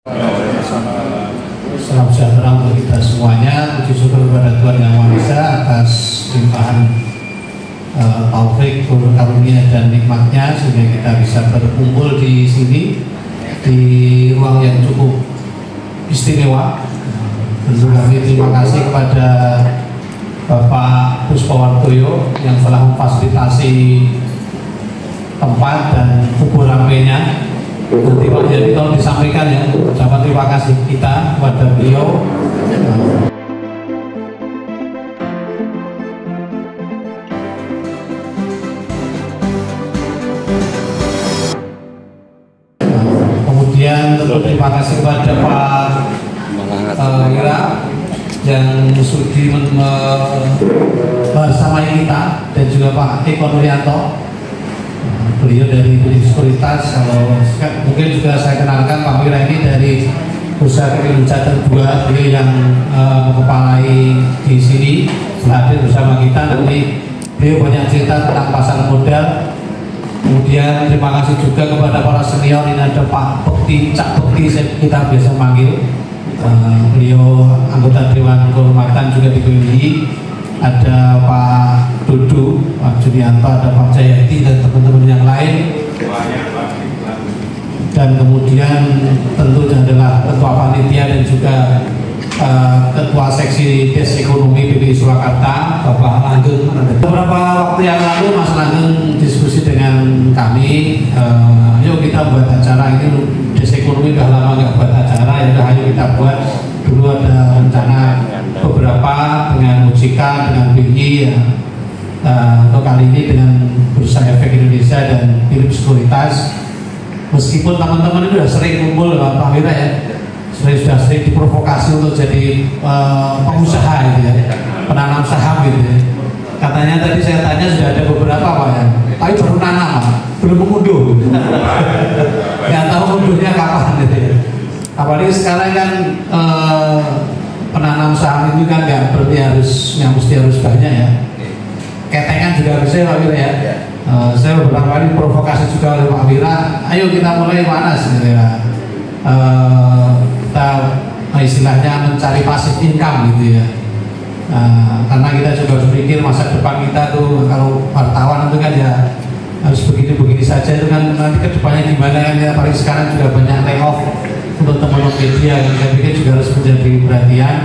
Salam sejahtera untuk kita semuanya. Puji syukur kepada Tuhan Yang Maha Esa atas limpahan taufik, karunia dan nikmatnya sehingga kita bisa berkumpul di sini di ruang yang cukup istimewa. Tentu kami terima kasih kepada Bapak Puspawardoyo yang telah memfasilitasi tempat dan kubur rampenya. Nanti Pak Jadi tolong disampaikan ya ucapan terima kasih kita kepada beliau. Kemudian tentu terima kasih kepada Pak Wira yang sudi bersama kita dan juga Pak Eko Nuryanto. Beliau dari Sekuritas. Kalau mungkin juga saya kenalkan Pak Wira ini dari Bursa Kredit Jateng 2, beliau yang mengepalai di sini hadir bersama kita. Nanti beliau banyak cerita tentang pasar modal. Kemudian terima kasih juga kepada para senior. Ini ada Pak Bekti, Cak Bekti kita biasa manggil. Beliau anggota Dewan Kehormatan juga di BNI. Ada Pak Dudu, Pak Julianto, ada Pak Jayati dan teman-teman yang lain. Dan kemudian tentu adalah Ketua Panitia dan juga Ketua Seksi Des Ekonomi BPI Surakarta, Bapak Langgeng. Beberapa waktu yang lalu Mas Langgeng diskusi dengan kami, yuk kita buat acara ini. Des Ekonomi udah lama nggak buat acara, ya ayo kita buat. Dulu ada rencana beberapa dengan Ujika, dengan BI ya. Untuk kali ini dengan Bursa Efek Indonesia dan Philips Sekuritas. Meskipun teman-teman itu sudah sering kumpul dengan Pak Wira ya, sudah sering diprovokasi untuk jadi pengusaha gitu ya, penanam saham gitu ya. Katanya tadi saya tanya sudah ada beberapa Pak ya, tapi baru nanam Pak, belum mengunduh gitu. Nggak tahu munduhnya kapan gitu ya. Apalagi sekarang kan penanam saham itu kan nggak berarti harus yang mesti harus banyak ya. Ketengan juga bisa Pak Wira ya. Saya beberapa kali provokasi juga oleh Pak Wira. Ayo kita mulai panas gitu ya. Kita istilahnya mencari passive income gitu ya. Karena kita juga berpikir masa depan kita tuh kalau wartawan itu kan ya harus begini-begini saja itu kan nanti kedepannya gimana kan ya. Paling sekarang juga banyak layoff untuk teman-teman media yang saya pikir juga harus menjadi perhatian.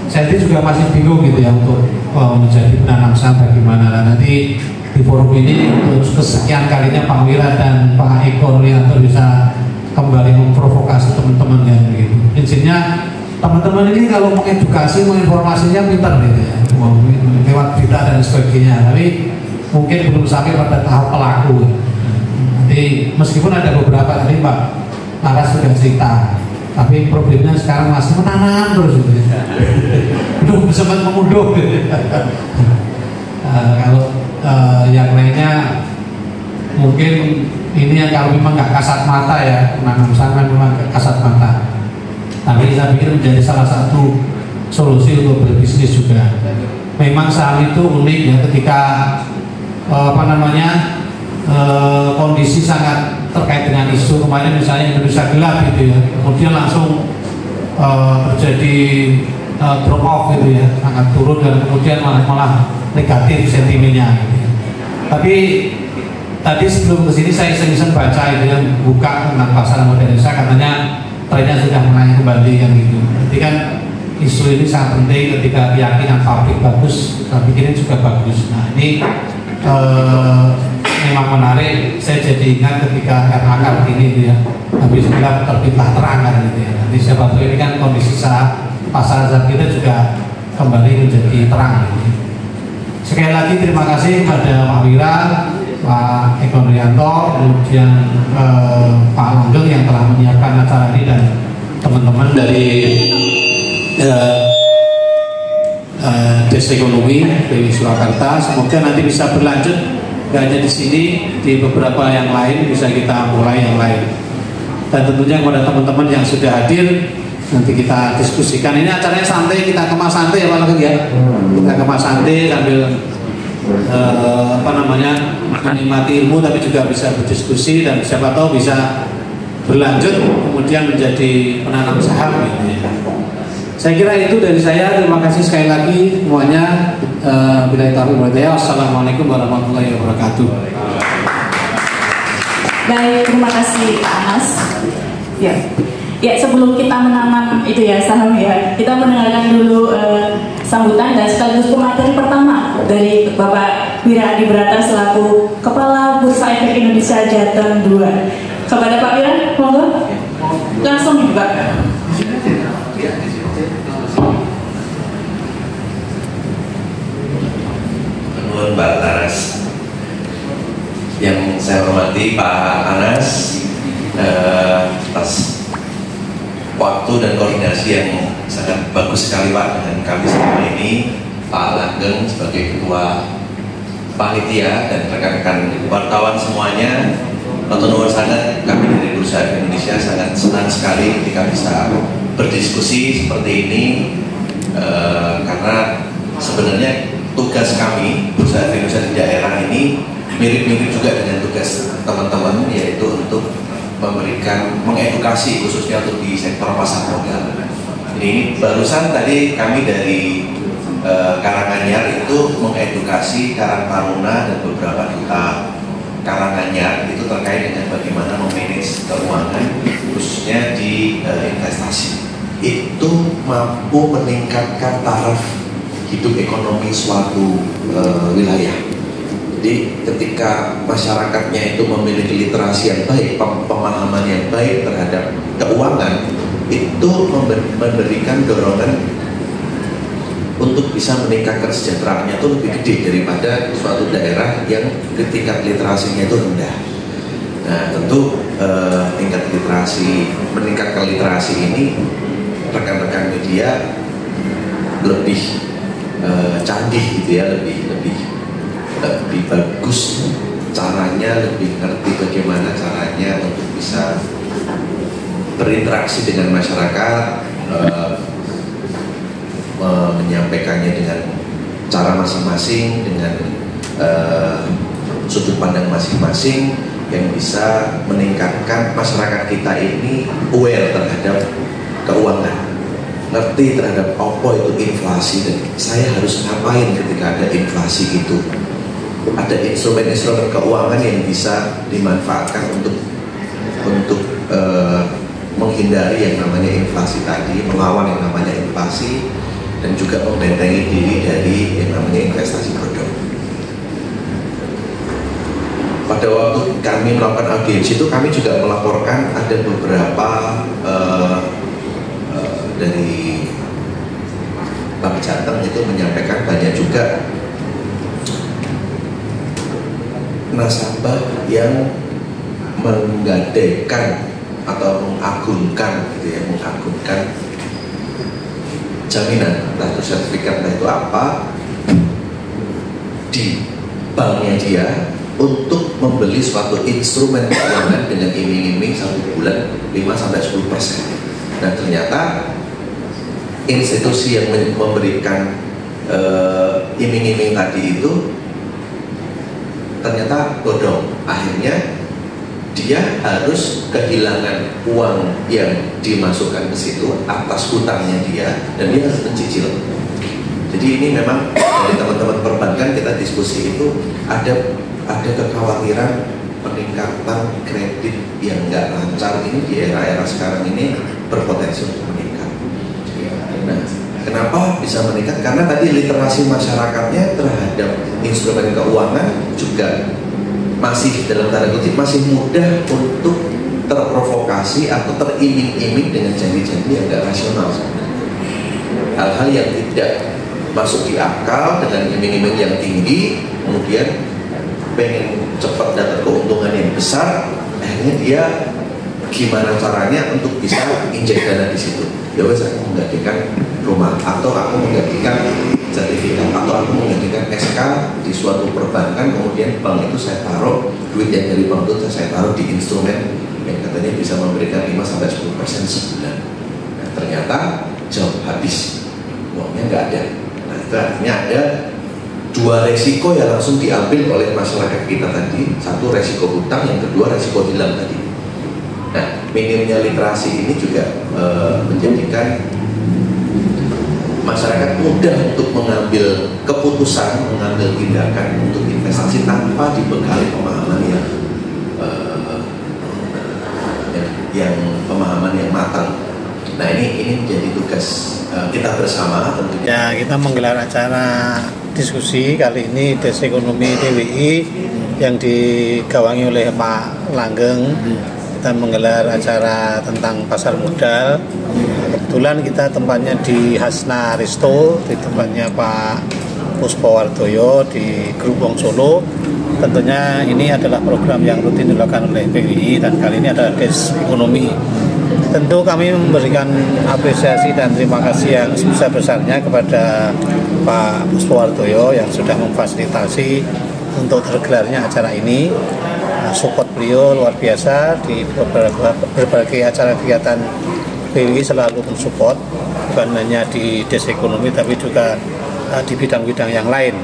Saya itu juga masih bingung gitu ya untuk menjadi penanam saham bagaimana. Nah, nanti di forum ini untuk kesekian kalinya Pak Wira dan Pak Eko Nuryanto bisa kembali memprovokasi teman-teman yang begitu. Intinya teman-teman ini kalau mengedukasi, menginformasinya pintar gitu ya, lewat berita dan sebagainya. Tapi mungkin belum sampai pada tahap pelaku. Nanti meskipun ada beberapa tadi Pak Laras sudah cerita, tapi problemnya sekarang masih menanam terus gitu ya. Belum sempat mengunduh gitu. Kalau yang lainnya mungkin ini yang kalau memang nggak kasat mata ya, menanam saham memang nggak kasat mata, tapi saya pikir menjadi salah satu solusi untuk berbisnis juga. Memang saham itu unik ya, ketika kondisi sangat terkait dengan isu kemarin misalnya Indonesia gelap gitu ya, kemudian langsung terjadi drop off gitu ya, sangat turun dan kemudian malah negatif sentimennya gitu ya. Tapi tadi sebelum kesini saya iseng-iseng baca itu yang buka tentang pasar modal Indonesia, katanya trennya sudah naik kembali kan gitu. Berarti kan isu ini sangat penting. Ketika keyakinan pabrik bagus, saya pikir ini juga bagus. Nah ini memang menarik. Saya jadi ingat ketika RHK ini gitu ya, habis bilang terbitlah terang kan gitu ya. Nanti siapa tahu ini kan kondisi pasar saat kita juga kembali menjadi terang gitu. Sekali lagi terima kasih kepada Pak Wira, Pak Eko Nuryanto, kemudian Pak Langgeng yang telah menyiapkan acara ini dan teman-teman dari Des Ekonomi dari Surakarta. Semoga nanti bisa berlanjut, gak hanya di sini, di beberapa yang lain bisa kita mulai yang lain. Dan tentunya kepada teman-teman yang sudah hadir, nanti kita diskusikan. Ini acaranya santai, kita kemas santai ya Pak Langgeng ya. Kita kemas santai sambil menikmati ilmu, tapi juga bisa berdiskusi dan siapa tahu bisa berlanjut kemudian menjadi penanam saham gitu ya. Saya kira itu dari saya. Terima kasih sekali lagi semuanya. Billahi taufiq wal hidayah. Wassalamualaikum warahmatullahi wabarakatuh. Baik, terima kasih Pak Anas. Ya. Ya, sebelum kita menanam itu ya saham ya, kita mendengarkan dulu sambutan dan sekaligus pemateri pertama dari Bapak Wira Adibrata selaku Kepala Bursa Efek Indonesia Jateng 2. Kepada Pak Wira, monggo langsung dibuka. Menurut Mbak Laras, yang saya hormati Pak Anas atas waktu dan koordinasi yang sangat bagus sekali Pak dengan kami semua ini, Pak Langgeng sebagai ketua panitia dan rekan-rekan wartawan semuanya. Nonton sangat, kami dari Bursa Efek Indonesia sangat senang sekali ketika bisa berdiskusi seperti ini, karena sebenarnya tugas kami Bursa Efek Indonesia di daerah ini mirip-mirip juga dengan tugas teman-teman, yaitu untuk memberikan, mengedukasi khususnya untuk di sektor pasar modal. Ini barusan tadi kami dari Karanganyar itu mengedukasi Karang Taruna dan beberapa duta Karanganyar itu terkait dengan bagaimana memanage keuangan khususnya di investasi. Itu mampu meningkatkan taraf hidup ekonomi suatu wilayah. Jadi ketika masyarakatnya itu memiliki literasi yang baik, pemahaman yang baik terhadap keuangan, itu memberikan dorongan untuk bisa meningkatkan kesejahteraannya itu lebih gede daripada suatu daerah yang tingkat literasinya itu rendah. Nah tentu tingkat literasi, meningkatkan literasi ini rekan-rekan media lebih canggih gitu ya, lebih bagus caranya, lebih ngerti bagaimana caranya untuk bisa berinteraksi dengan masyarakat, menyampaikannya dengan cara masing-masing, dengan sudut pandang masing-masing yang bisa meningkatkan masyarakat kita ini aware terhadap keuangan, ngerti terhadap apa itu inflasi dan saya harus ngapain ketika ada inflasi itu. Ada instrumen-instrumen keuangan yang bisa dimanfaatkan untuk menghindari yang namanya inflasi tadi, melawan yang namanya inflasi, dan juga membentengi diri dari yang namanya investasi bodong. Pada waktu kami melakukan audiensi itu, kami juga melaporkan ada beberapa dari Bank Jateng itu menyampaikan banyak juga nasabah yang menggadaikan atau mengagungkan gitu ya, mengagungkan jaminan, entah itu sertifikat, entah itu apa, di banknya dia untuk membeli suatu instrumen keuangan dengan iming-iming 1 bulan 5-10%. Dan ternyata institusi yang memberikan iming-iming tadi itu ternyata bodong. Akhirnya dia harus kehilangan uang yang dimasukkan ke situ atas hutangnya dia, dan dia harus mencicil. Jadi ini memang dari teman-teman perbankan kita diskusi itu ada kekhawatiran peningkatan kredit yang nggak lancar ini di era-era sekarang ini berpotensi untuk meningkat. Nah, kenapa bisa meningkat? Karena tadi literasi masyarakatnya terhadap instrumen keuangan juga masih dalam tanda kutip masih mudah untuk terprovokasi atau teriming-iming dengan janji-janji yang gak rasional sebenarnya. Hal-hal yang tidak masuk di akal dengan iming-iming yang tinggi, kemudian pengen cepat dapat keuntungan yang besar, akhirnya dia gimana caranya untuk bisa injek dana di situ. Ya wes, aku menggantikan rumah, atau aku menggantikan sertifikat, atau aku menggantikan SK di suatu perbankan, kemudian bank itu saya taruh duit yang dari bank itu saya taruh di instrumen yang katanya bisa memberikan 5-10% sebulan. Nah, ternyata jauh habis, uangnya nggak ada. Nah, itu artinya ada dua resiko yang langsung diambil oleh masyarakat kita tadi. Satu resiko hutang, yang kedua resiko hilang tadi. Nah, minimnya literasi ini juga menjadikan masyarakat mudah untuk mengambil keputusan, mengambil tindakan untuk investasi tanpa dibekali pemahaman pemahaman yang matang. Nah ini menjadi tugas kita bersama tentunya. Ya, kita menggelar acara diskusi kali ini Des Ekonomi DWI yang digawangi oleh Pak Langgeng. Kita menggelar acara tentang pasar modal. Kebetulan kita tempatnya di Hasna Risto, di tempatnya Pak Puspowardoyo di Grup Wong Solo. Tentunya ini adalah program yang rutin dilakukan oleh PWI dan kali ini adalah Des Ekonomi. Tentu kami memberikan apresiasi dan terima kasih yang sebesar-besarnya kepada Pak Puspowardoyo yang sudah memfasilitasi untuk tergelarnya acara ini. Support beliau luar biasa di berbagai acara kegiatan PWI selalu mensupport, bukan hanya di Des Ekonomi tapi juga di bidang-bidang yang lain.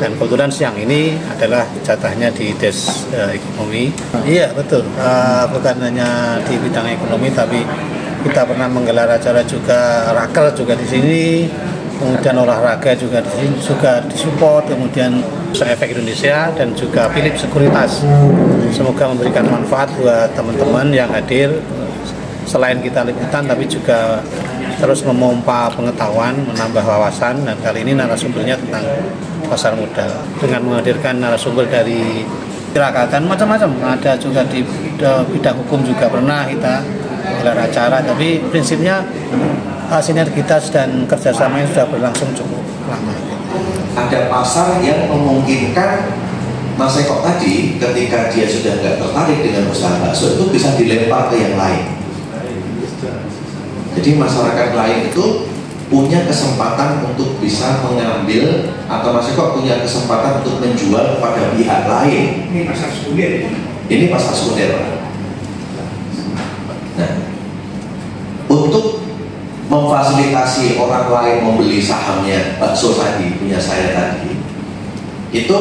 Dan kebetulan siang ini adalah jatahnya di Des Ekonomi. Iya betul, bukan hanya di bidang ekonomi tapi kita pernah menggelar acara juga rakel juga di sini, kemudian olahraga juga di sini juga disupport, kemudian Efek Indonesia dan juga Philips Sekuritas. Semoga memberikan manfaat buat teman-teman yang hadir, selain kita liputan tapi juga terus memompa pengetahuan, menambah wawasan, dan kali ini narasumbernya tentang pasar modal dengan menghadirkan narasumber dari tirakatan macam-macam. Ada juga di bidang hukum juga pernah kita gelar acara, tapi prinsipnya sinergitas dan kerjasama yang sudah berlangsung cukup lama. Ada pasar yang memungkinkan Mas Eko tadi ketika dia sudah nggak tertarik dengan usaha bakso itu bisa dilempar ke yang lain. Jadi masyarakat lain itu punya kesempatan untuk bisa mengambil, atau Mas Eko punya kesempatan untuk menjual kepada pihak lain. Ini pasar sekunder. Ini pasar sekunder. Nah, untuk memfasilitasi orang lain membeli sahamnya bakso tadi punya saya tadi, itu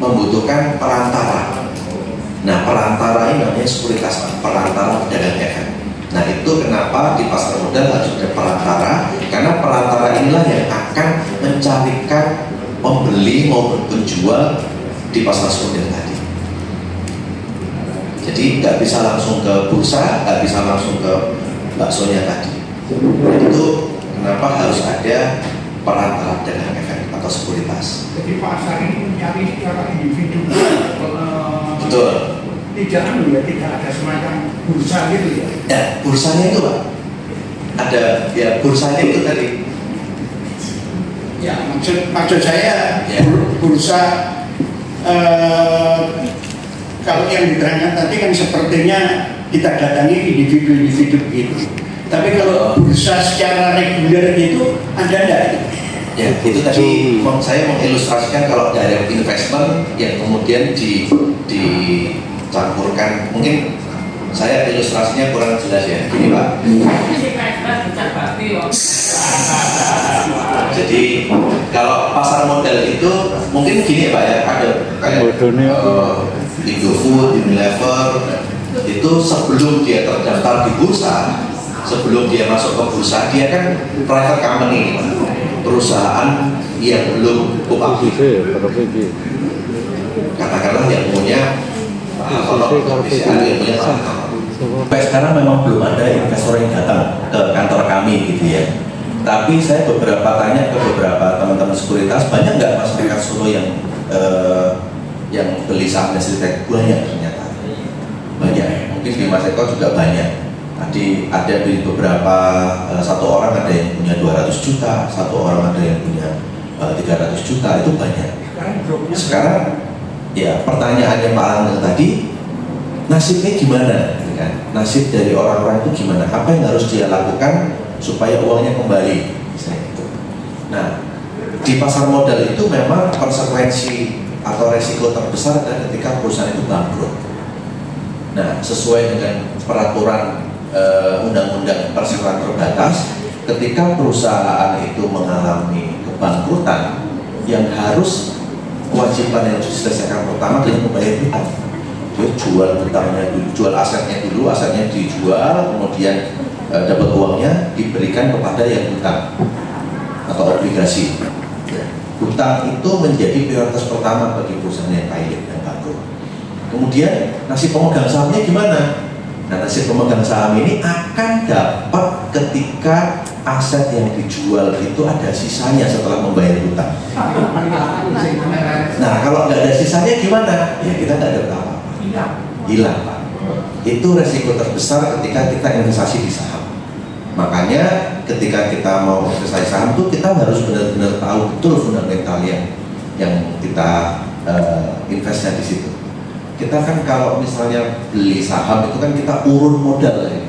membutuhkan perantara. Nah, perantara ini namanya sekuritas, perantara pedagang efek. Nah, itu kenapa di pasar modal harus ada perantara, karena perantara inilah yang akan mencarikan pembeli maupun penjual di pasar sekunder tadi. Jadi nggak bisa langsung ke bursa, nggak bisa langsung ke baksonya tadi. Jadi itu kenapa harus ada perantara pedagang efek atau sekuritas. Jadi pasar ini mencari secara individu. Betul. Tidak ada semacam bursa gitu ya. Ya, bursanya itu Pak. Ada ya, bursanya itu tadi. Ya, maksud saya ya. Bursa kalau yang diterangkan tadi kan sepertinya kita datangi individu-individu gitu. Tapi kalau bursa secara reguler itu ada enggak? Ya, itu tadi saya mengilustrasikan kalau direct investment yang kemudian dicampurkan. Mungkin saya ilustrasinya kurang jelas ya. Gini Pak. Jadi kalau pasar modal itu mungkin gini Pak ya, ada kayak Indofood, Unilever itu sebelum dia terdaftar di bursa, sebelum dia masuk ke bursa, dia kan private company, perusahaan yang belum publik. Katakanlah yang punya sampai sekarang memang belum ada investor yang datang ke kantor kami gitu ya. Tapi saya beberapa tanya ke beberapa teman-teman sekuritas, banyak nggak masyarakat Solo yang beli saham Nestlé? Banyak ternyata. Banyak. Mungkin di Mas Eko juga banyak. Tadi ada di beberapa, satu orang ada yang punya 200 juta, satu orang ada yang punya 300 juta, itu banyak. Sekarang ya pertanyaannya Pak Langgeng tadi, nasibnya gimana? Kan? Nasib dari orang-orang itu gimana? Apa yang harus dia lakukan supaya uangnya kembali? Nah, di pasar modal itu memang konsekuensi atau resiko terbesar adalah ketika perusahaan itu bangkrut. Nah, sesuai dengan peraturan undang-undang perseroan terbatas, ketika perusahaan itu mengalami kebangkrutan, yang harus kewajiban yang diselesaikan pertama adalah membayar hutang. Dia jual hutangnya dulu, jual asetnya dulu, asetnya dijual, kemudian dapat uangnya diberikan kepada yang hutang atau obligasi. Hutang itu menjadi prioritas pertama bagi perusahaan yang kaya dan bangkrut. Kemudian nasib pemegang sahamnya gimana? Nah, nasib pemegang saham ini akan dapat ketika aset yang dijual itu ada sisanya setelah membayar hutang. Nah, kalau nggak ada sisanya gimana? Ya kita nggak dapat apa-apa. Hilang, Pak. Itu resiko terbesar ketika kita investasi di saham. Makanya ketika kita mau investasi saham tuh kita harus benar-benar tahu betul fundamental yang kita investnya di situ. Kita kan kalau misalnya beli saham itu kan kita urun modal ya.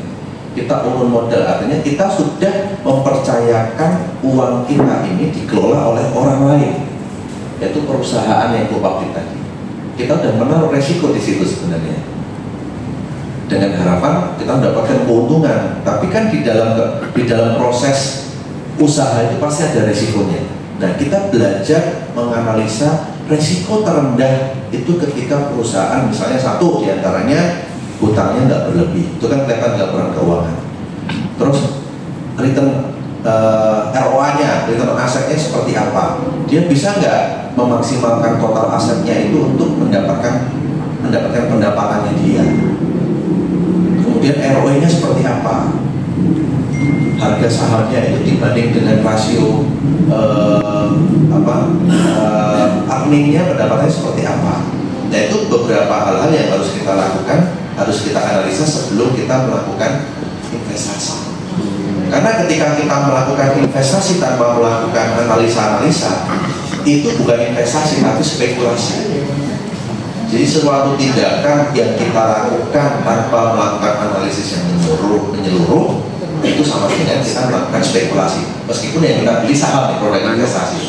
Kita urun modal artinya kita sudah mempercayakan uang kita ini dikelola oleh orang lain, yaitu perusahaan yang co-public tadi. Kita sudah menaruh resiko di situ sebenarnya, dengan harapan kita mendapatkan keuntungan. Tapi kan di dalam proses usaha itu pasti ada resikonya. Nah, kita belajar menganalisa resiko terendah itu ketika perusahaan misalnya satu diantaranya hutangnya nggak berlebih, itu kan kelihatan laporan keuangan. Terus return ROA-nya, return asetnya seperti apa? Dia bisa nggak memaksimalkan total asetnya itu untuk mendapatkan pendapatannya dia? Kemudian ROE-nya seperti apa? Harga sahamnya itu dibanding dengan rasio earning-nya pendapatannya seperti apa? Nah, itu beberapa hal-hal yang harus kita lakukan, harus kita analisa sebelum kita melakukan investasi. Karena ketika kita melakukan investasi tanpa melakukan analisa-analisa, itu bukan investasi tapi spekulasi. Jadi suatu tindakan yang kita lakukan tanpa melakukan analisis yang menyeluruh itu sama dengan kita melakukan spekulasi. Meskipun yang kita beli saham di produk investasi.